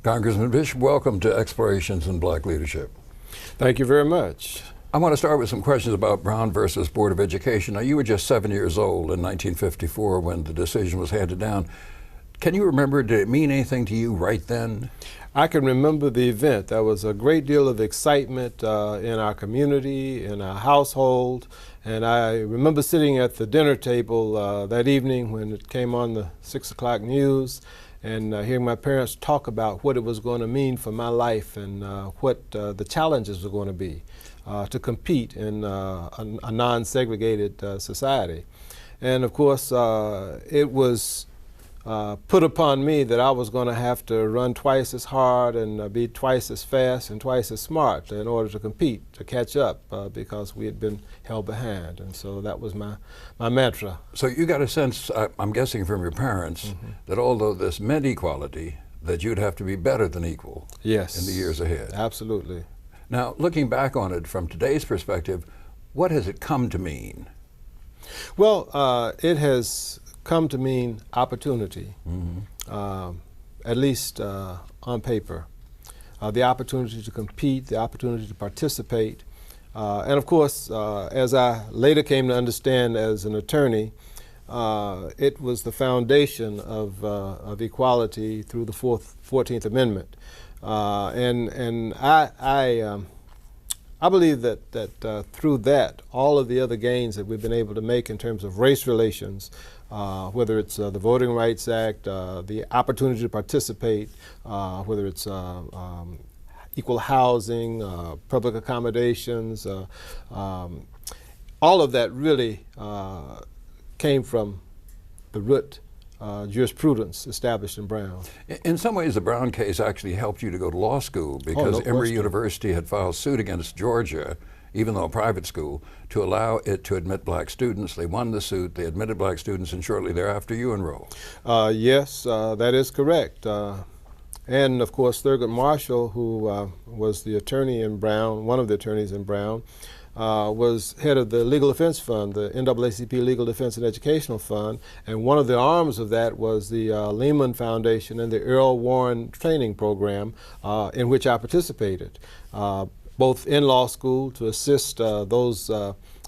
Congressman Bishop, welcome to Explorations in Black Leadership. Thank you very much. I want to start with some questions about Brown versus Board of Education. Now, you were just 7 years old in 1954 when the decision was handed down. Can you remember, did it mean anything to you right then? I can remember the event. There was a great deal of excitement in our community, in our household, and I remember sitting at the dinner table that evening when it came on the 6 o'clock news and hearing my parents talk about what it was going to mean for my life and what the challenges were going to be to compete in a non-segregated society. And of course, it was put upon me that I was going to have to run twice as hard and be twice as fast and twice as smart in order to compete, to catch up, because we had been held behind. And so that was my mantra. So you got a sense, I'm guessing from your parents, that although this meant equality, that you'd have to be better than equal in the years ahead. Absolutely. Now, looking back on it from today's perspective, what has it come to mean? Well, it has come to mean opportunity, at least on paper. The opportunity to compete, the opportunity to participate. And of course, as I later came to understand as an attorney, it was the foundation of equality through the 14th Amendment. And I believe that through that, all of the other gains that we've been able to make in terms of race relations, whether it's the Voting Rights Act, the opportunity to participate, whether it's equal housing, public accommodations, all of that really came from the root jurisprudence established in Brown. In some ways, the Brown case actually helped you to go to law school because Emory University had filed suit against Georgia, even though a private school, to allow it to admit black students. They won the suit, they admitted black students, and shortly thereafter you enrolled. Yes, that is correct. And of course, Thurgood Marshall, who was the attorney in Brown, one of the attorneys in Brown, was head of the Legal Defense Fund, the NAACP Legal Defense and Educational Fund, and one of the arms of that was the Lehman Foundation and the Earl Warren Training Program, in which I participated, both in law school to assist those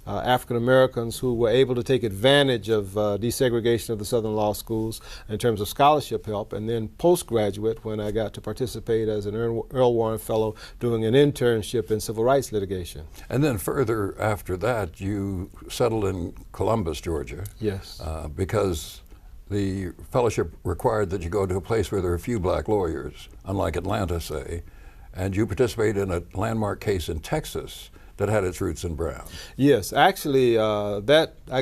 African Americans who were able to take advantage of desegregation of the Southern law schools in terms of scholarship help, and then postgraduate when I got to participate as an Earl Warren Fellow doing an internship in civil rights litigation. And then further after that, you settled in Columbus, Georgia. Yes. Because the fellowship required that you go to a place where there are few black lawyers, unlike Atlanta, say, and you participated in a landmark case in Texas that had its roots in Brown. Yes, actually, I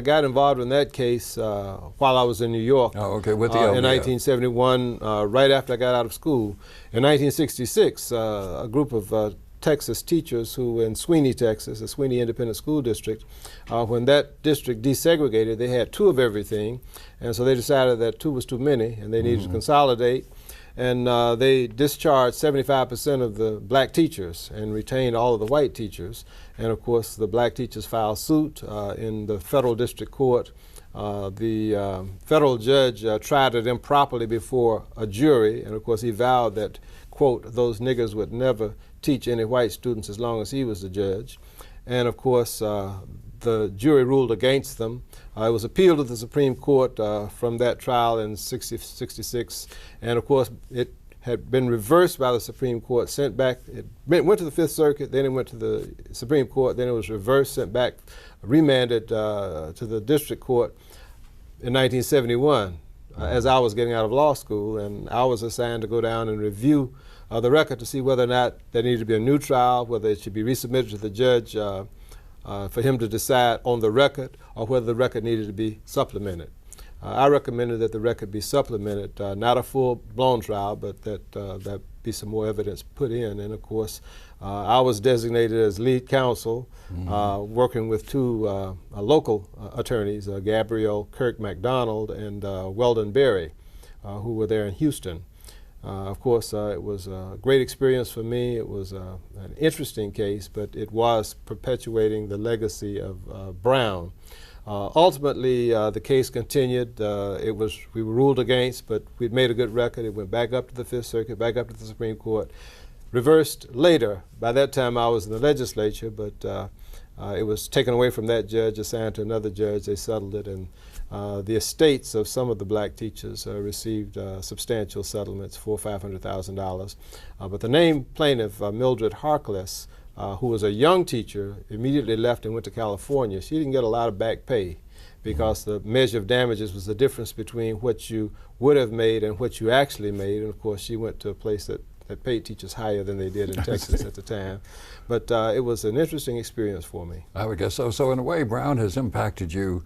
got involved in that case while I was in New York. Oh, okay, with the in 1971, right after I got out of school. In 1966, a group of Texas teachers who were in Sweeney, Texas, the Sweeney Independent School District, when that district desegregated, they had 2 of everything, and so they decided that 2 was too many, and they needed to consolidate. And they discharged 75% of the black teachers and retained all of the white teachers. And of course, the black teachers filed suit in the federal district court. The federal judge tried it improperly before a jury, and of course he vowed that, quote, those niggers would never teach any white students as long as he was the judge. And of course, the jury ruled against them. It was appealed to the Supreme Court from that trial in 66, and of course it had been reversed by the Supreme Court, sent back, it went to the Fifth Circuit, then it went to the Supreme Court, then it was reversed, sent back, remanded to the district court in 1971 as I was getting out of law school, and I was assigned to go down and review the record to see whether or not there needed to be a new trial, whether it should be resubmitted to the judge for him to decide on the record, or whether the record needed to be supplemented. I recommended that the record be supplemented, not a full-blown trial, but that be some more evidence put in. And of course, I was designated as lead counsel, working with 2 local attorneys, Gabrielle Kirk McDonald and Weldon Berry, who were there in Houston. Of course, it was a great experience for me. It was an interesting case, but it was perpetuating the legacy of Brown. Ultimately, the case continued. We were ruled against, but we'd made a good record. It went back up to the Fifth Circuit, back up to the Supreme Court. Reversed later. By that time, I was in the legislature, but it was taken away from that judge, assigned to another judge. They settled it, and the estates of some of the black teachers received substantial settlements, $400,000 or $500,000. But the named plaintiff, Mildred Harkless, who was a young teacher, immediately left and went to California. She didn't get a lot of back pay because the measure of damages was the difference between what you would have made and what you actually made. And of course, she went to a place that paid teachers higher than they did in Texas at the time. But it was an interesting experience for me. I would guess so. So in a way, Brown has impacted you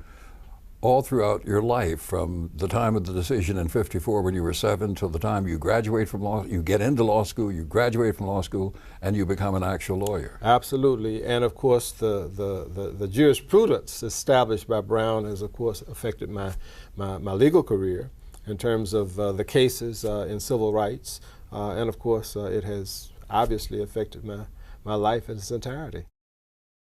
all throughout your life, from the time of the decision in '54 when you were 7 till the time you graduate from law, you get into law school, you graduate from law school, and you become an actual lawyer. Absolutely. And of course, the jurisprudence established by Brown has, of course, affected my legal career in terms of the cases in civil rights. And of course, it has obviously affected my life in its entirety.